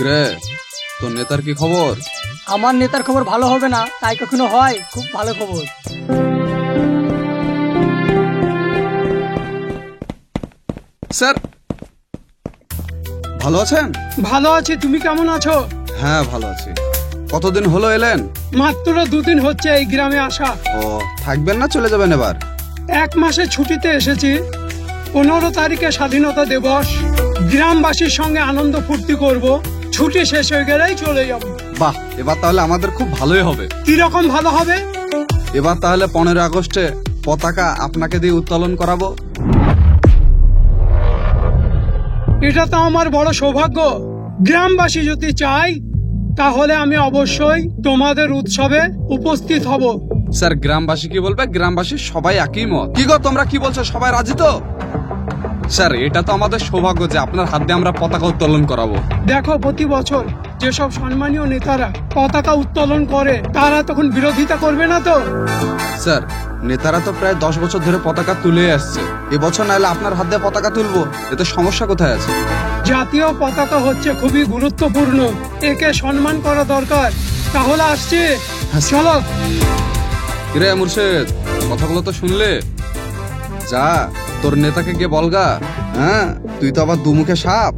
রে, তোর নেতার কি খবর? আমার নেতার খবর ভালো হবে না, তাই কখনো হয়? খুব ভালো খবর। স্যার ভালো আছেন? ভালো আছি, তুমি কেমন আছো? হ্যাঁ ভালো আছি। কতদিন হলো এলেন? মাত্র 2 দিন হচ্ছে এই গ্রামে আসা। ও, থাকবেন না চলে যাবেন এবার? 1 মাসের ছুটিতে এসেছি। 15 তারিখে স্বাধীনতা দিবস, গ্রামবাসীর সঙ্গে আনন্দ ফুর্তি করব। ছুটি শেষ হয়ে গেলেই চলে যাব। বাহ, এবার তাহলে আমাদের খুব ভালোই হবে। কি রকম ভালো হবে? এবার তাহলে 15 আগস্টে পতাকা আপনাকে দিয়ে উত্তোলন করাবো। এটা তো আমার বড় সৌভাগ্য। গ্রামবাসী যদি চাই তাহলে আমি অবশ্যই তোমাদের উৎসবে উপস্থিত হব। স্যার গ্রামবাসী কি বলবে? গ্রামবাসী সবাই একই মত। কি গো তোমরা কি বলছো? সবাই রাজি তো? স্যার এটা তো আমাদের সৌভাগ্য যে আপনার হাত দিয়ে আমরা পতাকা উত্তোলন করাবো। দেখো, প্রতি বছর যেসব সম্মানীয় নেতারা পতাকা উত্তোলন করে তারা তখন বিরোধিতা করবে না তো? স্যার নেতারা তো প্রায় 10 বছর ধরে পতাকা তুলে আসছে, এবছর নাহলে আপনার হাত দিয়ে পতাকা তুলবো, এতে সমস্যা কোথায় আছে? জাতীয় পতাকা হচ্ছে খুবই গুরুত্বপূর্ণ, একে সম্মান করা দরকার। তাহলে আসছি, চলো। কিরে মুর্শেদ, কথাগুলো তো শুনলে? যা তোর নেতাকে গিয়ে বলগা। হ্যাঁ, তুই তো আবার দুমুখে সাপ।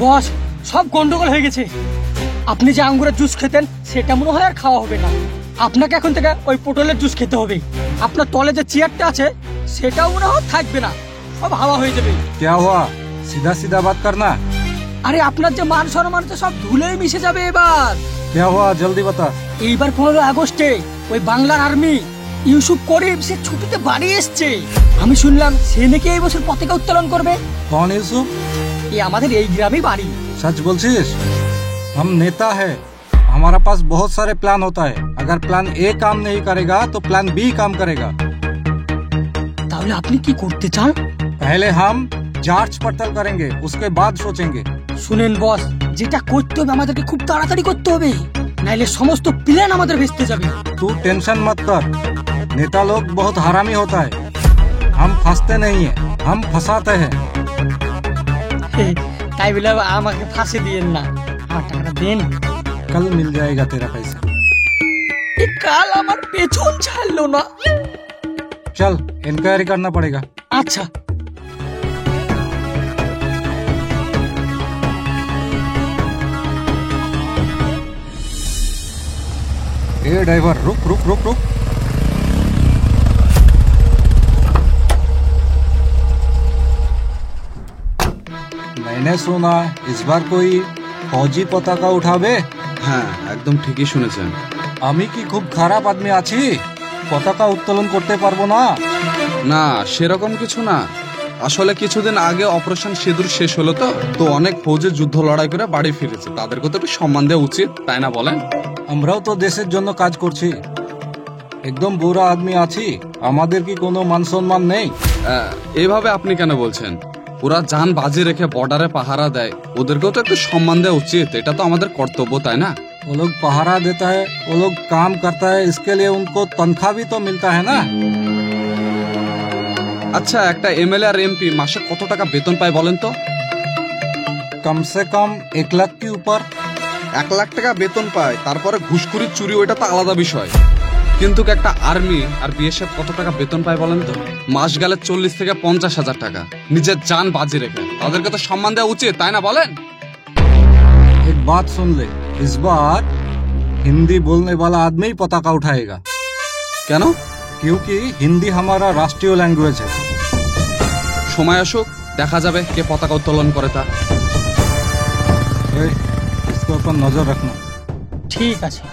বস, সব গন্ডগোল হয়ে গেছে। আপনি যে আঙ্গুরের জুস খেতেন সেটা মনে হয় আর খাওয়া হবে না। আপনাকে এখন থেকে ওই পটলের জুস খেতে হবে। আপনার তলে যে চেয়ারটা আছে সেটাও মনে হয় থাকবে না, সব হাওয়া হয়ে যাবে। क्या हुआ? सीधा सीधा बात करना। আরে আপনার যে মান সম্মান সব ধুলোয় মিশে যাবে এবার। क्या हुआ जल्दी बता। এইবার 15 আগস্টে ওই বাংলার আর্মি ইউসুফ করিম সে ছুটিতে বাড়ি এসছে। আমি শুনলাম সে নাকি এই বছর পতাকা উত্তোলন করবে। कौन यूसुफ? এই আমাদের এই গ্রামে বাড়ি। सच बोलছিস? हम नेता है, हमारा पास बहुत सारे प्लान होता है। अगर प्लान ए काम नहीं करेगा तो प्लान बी काम करेगा। তাহলে আপনি কি করতে চান? पहले हम जांच पड़ताल करेंगे, उसके बाद सोचेंगे। শুনেন বস, যেটা করতে হবে আমাদেরকে খুব তাড়াতাড়ি করতে হবে, নাইলে সমস্ত প্ল্যান আমাদের ভেস্তে যাবে। तू टेंशन मत कर, नेता लोग बहुत हरामी होता है। हम फंसते नहीं है, हम फंसाते हैं। তাই বলে আমাকে ফাঁসি দিয়েন না, আমার টাকাটা দেন। कल मिल जाएगा तेरा पैसा। এই কাল আমার পেছন ছাড়লো না। चल इंक्वायरी करना पड़ेगा। আচ্ছা, ए ड्राइवर रुक रुक रुक रुक। मैंने सुना इस बार कोई फौजी पताका उठावे। হ্যাঁ একদম ঠিকই শুনেছেন। আমি কি খুব খারাপ আদমি আছি? পতাকা উত্তোলন করতে পারবো না? না সেরকম কিছু না, আসলে কিছুদিন আগে অপারেশন সিঁদুর শেষ হলো তো অনেক ফৌজি যুদ্ধ লড়াই করে বাড়ি ফিরেছে, তাদেরকে তো একটু সম্মান দেওয়া উচিত, তাই না বলেন? আমরাও তো দেশের জন্য কাজ করছি। একদম বুড়া আদমি আছি, আমাদের কি কোনো মান সম্মান নেই? এইভাবে আপনি কেন বলছেন? পুরা জান বাজি রেখে বর্ডারে পাহারা দেয়, ওদেরকেও তো একটু সম্মান দেওয়া উচিত, এটা তো আমাদের কর্তব্য, তাই না? वो लोग पहरा देता है, वो लोग काम करता है, इसके लिए उनको तनख्वाह भी तो मिलता है ना। আচ্ছা একটা এমএলএ আর এমপি মাসে কত টাকা বেতন পায় বলেন তো? कम से कम 1 लाख के ऊपर। 1 লাখ টাকা বেতন পায়, তারপরে ঘুষখুরি চুরি ওইটা তো আলাদা বিষয়, কিন্তু একটা আর্মি আর বিএসএফ কত টাকা বেতন পায় বলেন তো? মাস গেলে 40 থেকে 50,000 টাকা, নিজের জান বাজি রেখে, তাদেরকে তো সম্মান দেওয়া উচিত, তাই না বলেন? एक बात सुन ले, इस बार हिंदी बोलने वाला आदमी ही पताका उठाएगा। কেন? क्योंकि हिंदी हमारा राष्ट्रीय लैंग्वेज है। সময় আসুক, দেখা যাবে কে পতাকা উত্তোলন করে তা। ए, इसके ऊपर नजर रखना। ঠিক আছে।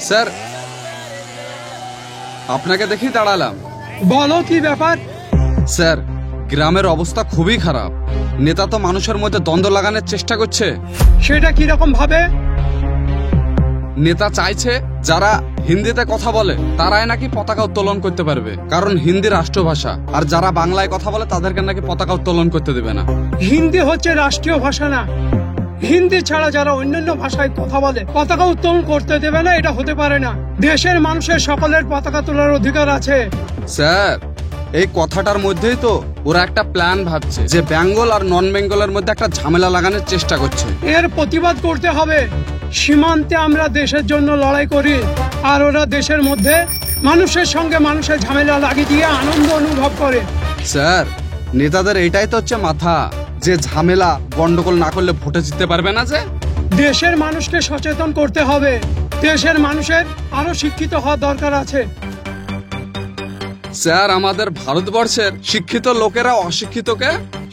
স্যার আপনাকে দেখি দাঁড়ালাম। বলো কি ব্যাপার? স্যার, গ্রামের অবস্থা খুবই খারাপ। নেতা তো মানুষের মধ্যে দ্বন্দ্ব লাগানোর চেষ্টা করছে। সেটা কিরকম ভাবে? নেতা চাইছে যারা হিন্দিতে কথা বলে তারাই নাকি পতাকা উত্তোলন করতে পারবে, কারণ হিন্দি রাষ্ট্রভাষা। আর যারা বাংলায় কথা বলে তাদেরকে নাকি পতাকা উত্তোলন করতে দেবে না। হিন্দি হচ্ছে রাষ্ট্রীয় ভাষা না। হিন্দি ছাড়া যারা অন্যান্য ভাষায় কথা বলে পতাকা উত্তোলন করতে দেবে না, এটা হতে পারে না। দেশের মানুষের সকলের পতাকা তোলার অধিকার আছে। স্যার, এই কথাটার মধ্যেই তো ওরা একটা প্ল্যান ভাবছে যে বেঙ্গল আর নন বেঙ্গলের মধ্যে একটা ঝামেলা লাগানোর চেষ্টা করছে। এর প্রতিবাদ করতে হবে। সীমান্তে আমরা দেশের জন্য লড়াই করি, আর ওরা দেশের মধ্যে মানুষের সঙ্গে মানুষের ঝামেলা লাগিয়ে দিয়ে আনন্দ অনুভব করে। স্যার, নেতাদের এটাই তো হচ্ছে মাথা, যে ঝামেলা গন্ডগোল না করলে ভোটে জিততে পারবে না। যে দেশের মানুষকে সচেতন করতে হবে। দেশের মানুষের আরো শিক্ষিত হওয়া দরকার আছে। স্যার, আমাদের ভারতবর্ষের শিক্ষিত লোকেরা অশিক্ষিতকে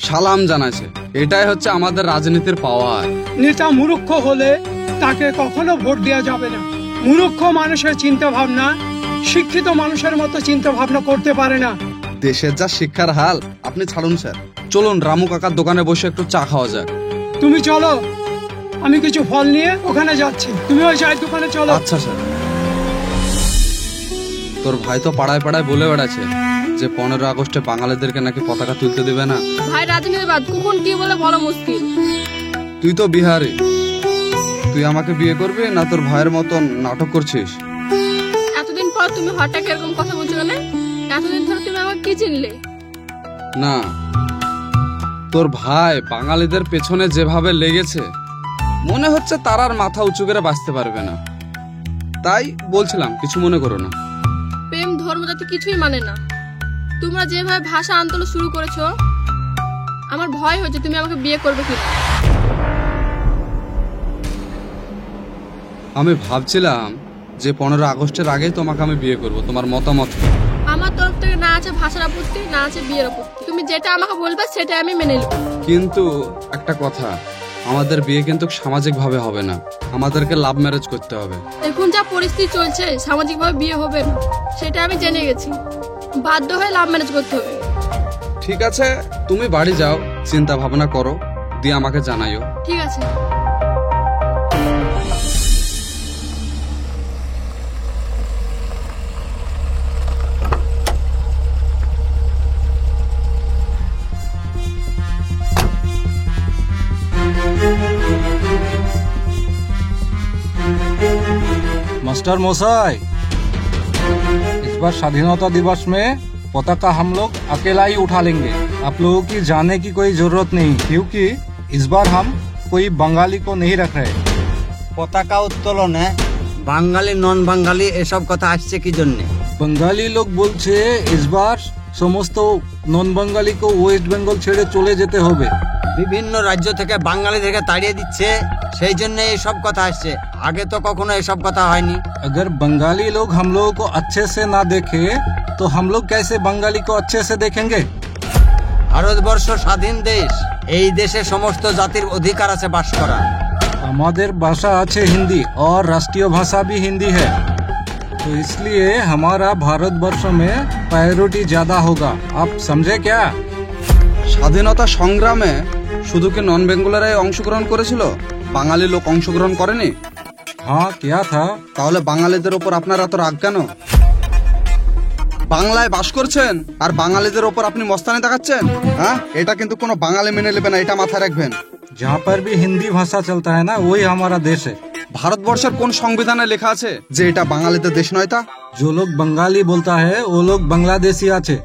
সালাম জানাচ্ছে। এটাই হচ্ছে আমাদের রাজনীতির পাওয়ার। নেতা মূর্খ হলে তাকে কখনো ভোট দেওয়া যাবে না। মূর্খ মানুষের চিন্তা ভাবনা শিক্ষিত মানুষের মতো চিন্তা ভাবনা করতে পারে না। দেশের যা শিক্ষার হাল, আপনি ছাড়ুন স্যার। চলুন রামু কাকার দোকানে বসে একটু চা খাওয়া যাক। তুমি চলো, আমি কিছু ফল নিয়ে ওখানে যাচ্ছি। তুমি ওই চায়ের দোকানে চলো। আচ্ছা স্যার। তোর ভাই তো পাড়ায় পাড়ায় বলে বেড়াচ্ছে যে 15 আগস্টে বাঙালিদেরকে নাকি পতাকা তুলতে দেবে না। ভাই রাজনীতিবাদ, কখন কি বলে বলা মুশকিল। তুই তো বিহারি, তুই আমাকে বিয়ে করবি না তোর ভাইয়ের মতন নাটক করছিস? এতদিন পর তুমি হঠাৎ এরকম কথা বলছো কেন? এতদিন ধরে তুমি আমাকে কি চিনলে? না, তোর ভাই বাঙালিদের পেছনে যেভাবে লেগেছে মনে হচ্ছে তার আর মাথা উঁচু করে বাঁচতে পারবে না। তাই বলছিলাম, কিছু মনে করো না। প্রেম ধর্ম জাতি কিছুই মানে না। তোমরা যেভাবে ভাষা আন্দোলন শুরু করেছো, আমার ভয় হচ্ছে তুমি আমাকে বিয়ে করবে কিনা। আমি ভাবছিলাম যে 15 আগস্টের আগেই তোমাকে আমি বিয়ে করব। তোমার মতামত? আমার তরফ থেকে না আছে ভাষার আপত্তি, না আছে বিয়ের আপত্তি। তুমি যেটা আমাকে বলবে সেটা আমি মেনে নেব। কিন্তু একটা কথা, আমাদের বিয়ে কিন্তু সামাজিক ভাবে হবে না, আমাদেরকে লাভ ম্যারেজ করতে হবে। এখন যা পরিস্থিতি চলছে, সামাজিকভাবে বিয়ে হবে না, সেটা আমি জেনে গেছি। বাধ্য হয়ে লাভ ম্যারেজ করতে হবে। ঠিক আছে, তুমি বাড়ি যাও, চিন্তা ভাবনা করো, দিয়ে আমাকে জানাইও। ঠিক আছে। मास्टर मोसाई, इस बार स्वाधीनता दिवस में पताका हम लोग अकेला ही उठा लेंगे। आप लोगों की जाने की कोई जरूरत नहीं, क्योंकि इस बार हम कोई बंगाली को नहीं रख रहे। পতাকা উত্তোলনে বাঙালি নন বাঙালি এসব কথা আসছে কি জন্য? बंगाली लोग बोलছে इस बार समस्त नन बंगाली को वेस्ट बेंगल ছেড়ে চলে যেতে হবে। বিভিন্ন রাজ্য থেকে বাঙালিদেরকে তাড়িয়ে দিচ্ছে, সেই জন্য এইসব কথা আসছে। আগে তো কখনো এসব কথা হয়নি। अगर बंगाली लोग हम लोगों को अच्छे से ना देखे तो हम लोग कैसे बंगाली को अच्छे से देखेंगे? ভারতবর্ষ স্বাধীন দেশ, এই দেশে সমস্ত জাতির অধিকার আছে বাস করা। हमारे भाषा আছে हिंदी और राष्ट्रीय भाषा भी हिंदी है, तो इसलिए हमारा भारतवर्ष में प्रायोरिटी ज्यादा होगा। आप समझे क्या? স্বাধীনতা সংগ্রামে শুধু কি নন বেঙ্গলেরাই অংশগ্রহণ করেছিল, বাঙালি লোক অংশগ্রহণ করেনি? हाँ क्या था? তাহলে বাঙালিদের ওপর আপনার এত রাগ কেন? বাংলায় বাস করছেন আর বাঙালিদের ওপর আপনি মস্তানি দেখাচ্ছেন? হ্যাঁ, এটা কিন্তু কোনো বাঙালি মেনে নেবে না, এটা মাথায় রাখবেন। जहाँ पर भी हिंदी भाषा चलता है ना, वही हमारा देश है। ভারতবর্ষের কোন সংবিধানে লেখা আছে যে এটা বাঙালিদের দেশ নয়? তা जो लोग बंगाली बोलता है वो लोग बांग्लादेशी আছে।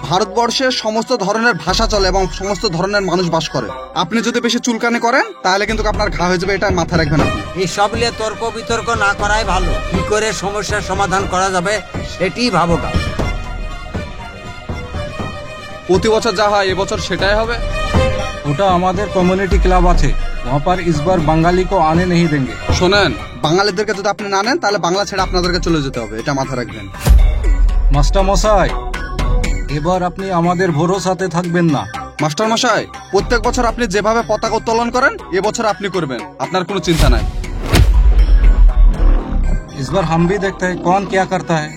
ভারতবর্ষে সমস্ত ধরনের ভাষা চলে এবং সমস্ত ধরনের মানুষ বাস করে। আপনি যদি বেশি চুলকানি করেন তাহলে কিন্তু আপনার ঘা হয়ে যাবে, এটা মাথায় রাখবেন আপনি। এই সব নিয়ে তর্ক বিতর্ক না করাই ভালো। কি করে সমস্যার সমাধান করা যাবে সেটিই ভাবোটা। প্রতি বছর যা হয় এবছর সেটাই হবে। ওটা আমাদের কমিউনিটি ক্লাব আছে, वहाँ पर इस बार बंगाली को आने नहीं देंगे। শোনেন, বাঙালিদেরকে যদি আপনি না নেন তাহলে বাংলা ছেড়ে আপনাদেরকে চলে যেতে হবে, এটা মাথায় রাখবেন। মাস্টার মশাই, এবার আপনি আমাদের ভরসাতে থাকবেন না। মাস্টার মশাই, প্রত্যেক বছর আপনি যেভাবে পতাকা উত্তোলন করেন এবছর আপনি করবেন, আপনার কোনো চিন্তা নাই। इस बार हम भी देखते हैं कौन क्या करता है।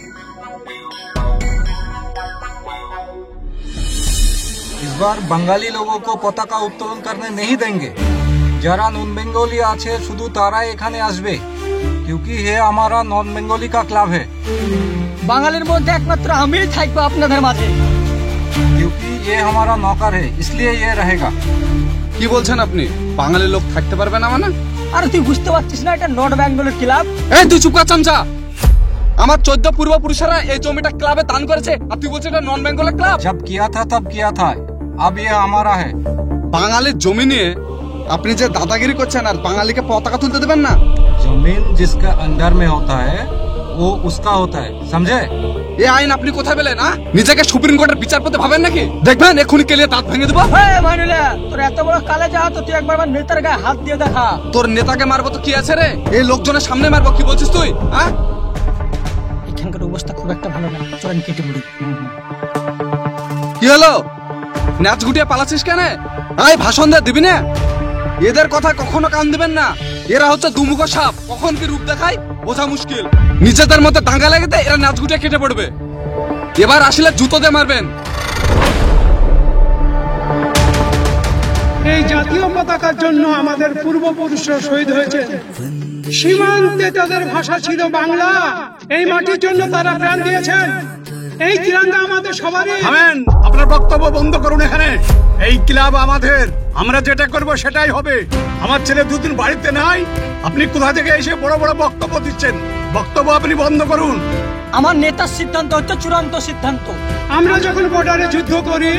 बार बंगाली लोगों को पताका उत्तोलन करने नहीं देंगे। যারা নন বেঙ্গলি আছে শুধু তারাই এখানে আসবে, क्योंकि ये हमारा नॉन बेंगोली का क्लब है। বাঙালির মধ্যে একমাত্র আমিই থাকবো আপনাদের মাঝে। क्योंकि ये हमारा नौकर है, इसलिए ये रहेगा। কি বলছেন আপনি? বাঙালি লোক থাকতে পারবে না মানে? আর তুই বুঝতে পারছিস না এটা নর্থ বেঙ্গলের ক্লাব? এই তুই চুপ কর চামচা। আমার 14 পূর্বপুরুষেরা এই জমিটা ক্লাবে দান করেছে, আর তুই বলছিস এটা নন বেঙ্গলের ক্লাব? जब किया था तब किया था, अब ये हमारा है। বাঙালির জমি নিয়ে আপনি যে দাদাগিরি করছেন আর বাঙালিকে পতাকা তুলতে দেবেন না? जमीन जिसका अंडर में होता है वो उसका होता है, समझे? এই আইন আপনি কোথায় পেলেন? নিজেকে সুপ্রিম কোর্টের বিচারপতি ভাবেন নাকি? দেখবেন এখনই কেলিয়ে দাঁত ভেঙে দেবো। হ্যাঁ মানিলে, তোর এত বড় কালে যা তো তুই একবার আমার নেতার গায়ে হাত দিয়ে দেখা। তোর নেতাকে মারবো তো কি আছে রে? এই লোকজনের সামনে মারবো, কি বলছিস তুই? এখানকার অবস্থা খুব একটা ভালো না, চলেন কেটে পড়ি। কি হলো? নাচ গুটিয়ে পালাচ্ছিস কেন? আয় ভাষণ দিয়ে দিবি না? এদের কথা কখনো কান দিবেন না। এরা হচ্ছে দুমুখ সাপ, কখন কি রূপ দেখায় বোঝা মুশকিল। নিজেদের মধ্যে দাঙ্গা লেগেতে এরা নাচ গুটিয়ে কেটে পড়বে। এবার আসলে জুতো দিয়ে মারবেন। এই জাতীয় পতাকার জন্য আমাদের পূর্বপুরুষরা শহীদ হয়েছে। সীমান্তে তাদের ভাষা ছিল বাংলা, এই মাটির জন্য তারা প্রাণ দিয়েছেন। এই তিরঙ্গা আমাদের সবারই। থামেন, আপনার বক্তব্য বন্ধ করুন এখানে। এই ক্লাব আমাদের, আমরা যেটা করব সেটাই হবে। আমার ছেলে দুদিন বাড়িতে নাই, আপনি কোথা থেকে এসে বড় বড় বক্তব্য দিচ্ছেন? বক্তব্য আপনি বন্ধ করুন। আমার নেতার সিদ্ধান্ত হচ্ছে চূড়ান্ত সিদ্ধান্ত। আমরা যখন বর্ডারে যুদ্ধ করি,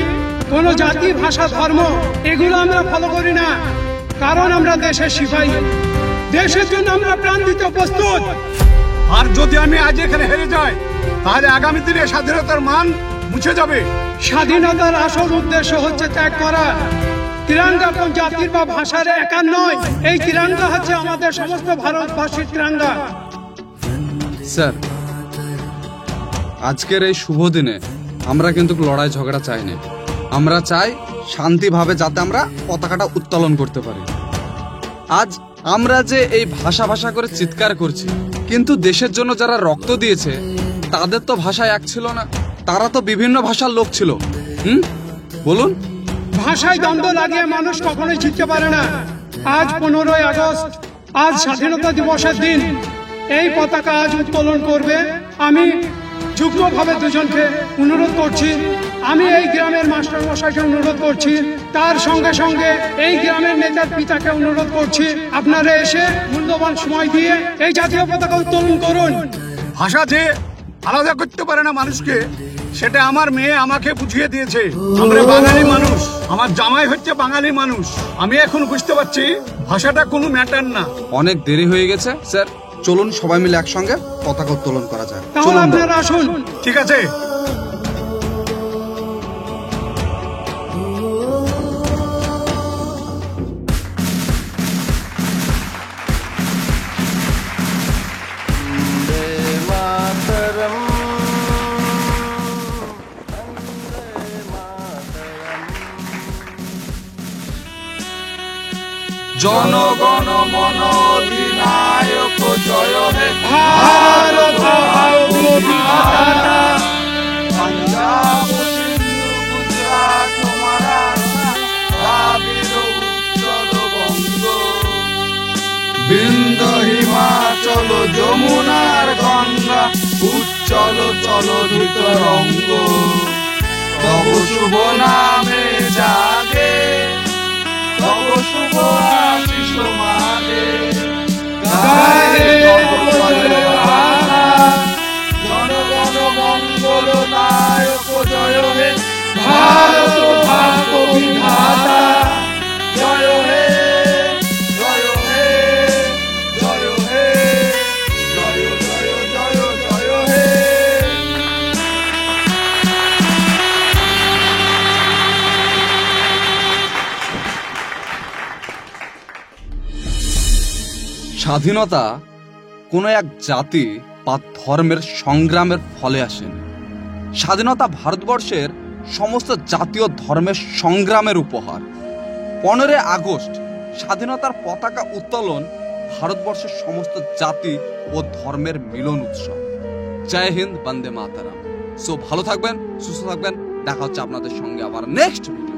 কোন জাতি, ভাষা, ধর্ম এগুলো আমরা ফলো করি না, কারণ আমরা দেশের সিপাহী। দেশের জন্য আমরা প্রাণ দিতে প্রস্তুত। আর যদি আমি আজ এখানে হেরে যাই, তাহলে আগামী দিনে স্বাধীনতার মান মুছে যাবে। স্বাধীনতার আসল উদ্দেশ্য হচ্ছে ত্যাগ করা। তিরঙ্গা কোন জাতির বা ভাষার একার নয়, এই তিরঙ্গা হচ্ছে আমাদের সমস্ত ভারতবাসীর তিরঙ্গা। স্যার, আজকের এই শুভ দিনে আমরা কিন্তু লড়াই ঝগড়া চাই না। আমরা চাই শান্তিভাবে যাতে আমরা পতাকাটা উত্তোলন করতে পারি। আজ আমরা যে এই ভাষা ভাষা করে চিৎকার করছি, কিন্তু দেশের জন্য যারা রক্ত দিয়েছে তাদের তো ভাষা এক ছিল না, তারা তো বিভিন্ন ভাষার লোক ছিল। বলুন, ভাষায় দ্বন্দ্ব লাগিয়ে মানুষ কখনোই জিততে পারে না। আজ 15ই আগস্ট, আজ স্বাধীনতা দিবসের দিন। এই পতাকা আজ উত্তোলন করবে। আমি যুগ্মভাবে দুজনকে অনুরোধ করছি। আমি এই গ্রামের মাস্টার মশাইকে অনুরোধ করছি, তার সঙ্গে সঙ্গে এই গ্রামের নেতার পিতাকে অনুরোধ করছি, আপনারা এসে মূল্যবান সময় দিয়ে এই জাতীয় পতাকা উত্তোলন করুন। ভাষা যে আলাদা করতে পারে না মানুষকে, সেটা আমার মেয়ে আমাকে বুঝিয়ে দিয়েছে। আমরা বাঙালি মানুষ, আমার জামাই হচ্ছে বাঙালি মানুষ। আমি এখন বুঝতে পারছি ভাষাটা কোনো ম্যাটার না। অনেক দেরি হয়ে গেছে স্যার, চলুন সবাই মিলে একসঙ্গে পতাকা উত্তোলন করা যায়। তাহলে চলুন। আপনারা আসুন। ঠিক আছে। জনগণ মন অধিনায়ক জয় হে ভারত পাঞ্জাব সিন্ধু গুজরাট মারাঠা দ্রাবিড় উত্তর বঙ্গ বিন্দ হিমাচল যমুনার গঙ্গা উচ্চল চলধিত রঙ্গ তব শুভ নামে জাগে তব শুভ আশিস মাগে গায়ে জনগণ মঙ্গল নায়ক জয় হে ভারত ভাগ বিধাতা জয় হে জয় হে জয় হে জয় জয় জয় জয় হে। স্বাধীনতা কোনো এক জাতি বা ধর্মের সংগ্রামের ফলে আসেনি। স্বাধীনতা ভারতবর্ষের সমস্ত জাতীয় ধর্মের সংগ্রামের উপহার। 15 আগস্ট স্বাধীনতার পতাকা উত্তোলন ভারতবর্ষের সমস্ত জাতি ও ধর্মের মিলন উৎসব। জয় হিন্দ, বন্দে মাতারাম। সো ভালো থাকবেন, সুস্থ থাকবেন, দেখা হচ্ছে আপনাদের সঙ্গে আবার নেক্সট ভিডিও।